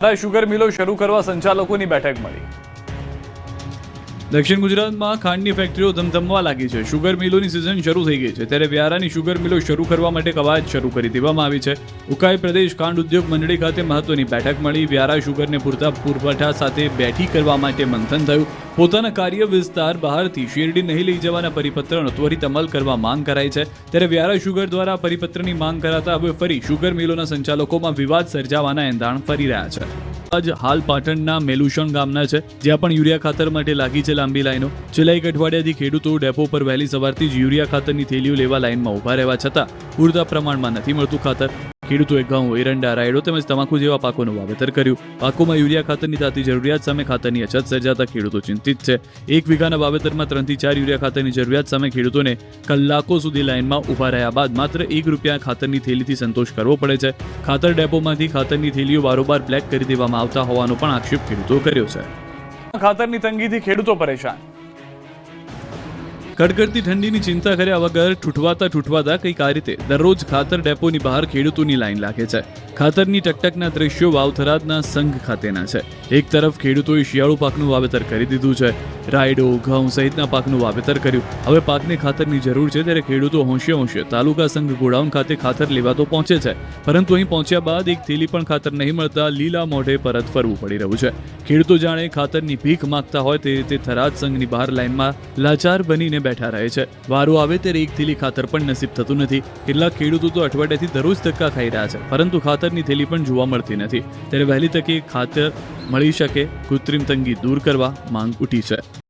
Sugar મિલો શરૂ કરવા સંચાલકોની બેઠક મળી। દક્ષિણ ગુજરાતમાં ખાંડની ફેક્ટરીઓ ધમધમવા લાગી છે। શુગર મિલોની સિઝન શરૂ થઈ ગઈ છે, ત્યારે વ્યારાની શુગર મિલો શરૂ કરવા માટે કવાયત શરૂ કરી દેવામાં આવી છે। ઉકાઈ પ્રદેશ ખાંડ ઉદ્યોગ મંડળી ખાતે મહત્વની બેઠક મળી। વ્યારા શુગરને પૂરતા પુરવઠા સાથે બેઠી કરવા માટે મંથન થયું। પોતાના કાર્ય વિસ્તાર બહારથી શેરડી નહીં લઈ જવાના પરિપત્રનો ત્વરિત અમલ કરવા માંગ કરાઈ છે, ત્યારે વ્યારા શુગર દ્વારા પરિપત્રની માંગ કરાતા હવે ફરી શુગર મિલોના સંચાલકોમાં વિવાદ સર્જાવાના એંધાણ ફરી રહ્યા છે। આજ હાલ પાટણના મેલુષણ ગામના છે, જ્યાં પણ યુરિયા ખાતર માટે લાગી છે લાંબી લાઈનો। છેલ્લા એક અઠવાડિયાથી ખેડૂતો ડેપો પર વહેલી સવારથી જ યુરિયા ખાતરની થેલીઓ લેવા લાઈનમાં ઊભા રહેવા છતાં પૂરતા પ્રમાણમાં નથી મળતું ખાતર। ખેડૂતોએ ઘઉં, એરંડા, રાયડો તેમજ તમાકુ જેવા પાકોનું વાવેતર કર્યું। પાકોમાં યુરિયા ખાતરની તાતી જરૂરિયાત સામે ખાતરની અછત સર્જાતા ખેડૂતો ચિંતિત છે। 1 વીઘાના વાવેતરમાં 3 થી 4 યુરિયા ખાતરની જરૂરિયાત સામે ખેડૂતોને કલાકો સુધી લાઈનમાં ઊભા રહ્યા બાદ માત્ર ₹1 ખાતરની થેલીથી સંતોષ કરવો પડે છે। ખાતર ડેપોમાંથી ખાતરની થેલીઓ બારોબાર બ્લેક કરી દેવામાં આવતા હોવાનો પણ આક્ષેપ ખેડૂતો કર્યો છે। ખાતરની તંગીથી ખેડૂતો પરેશાન। કડકડતી ઠંડીની ચિંતા કર્યા વગર ઠૂઠવાતા કંઈક આ રીતે દરરોજ ખાતર ડેપોની બહાર ખેડૂતોની લાઈન લાગે છે। ખાતરની ટકટકના દ્રશ્યો વાવથરાદના સંઘ ખાતેના છે। એક તરફ ખેડૂતોએ શિયાળુ પાકનું વાવેતર કરી દીધું છે, રાયડો, ઘઉં સહિતના પાકનું વાવેતર કર્યું। હવે પાકને ખાતરની જરૂર છે, ત્યારે ખેડૂતો હોંશે તાલુકા સંઘ ગોડાઉન ખાતે ખાતર લેવા તો પહોંચે છે, પરંતુ અહીં પહોંચ્યા બાદ એક થેલી પણ ખાતર નહીં મળતા લીલા મોઢે પરત ફરવું પડી રહ્યું છે। ખેડૂતો જાણે ખાતરની ભીખ માંગતા હોય તે રીતે થરાદ સંઘની બહાર લાઈનમાં લાચાર બનીને બેઠા રહે છે। વારો આવે ત્યારે એક થેલી ખાતર પણ નસીબ થતું નથી। કેટલાક ખેડૂતો તો અઠવાડિયાથી દરરોજ ધક્કા ખાઈ રહ્યા છે, પરંતુ ખાતરની થેલી પણ જોવા મળતી નથી। ત્યારે વહેલી તકે ખાતર મળી શકે, કૃત્રિમ તંગી દૂર કરવા માંગ ઉઠી છે।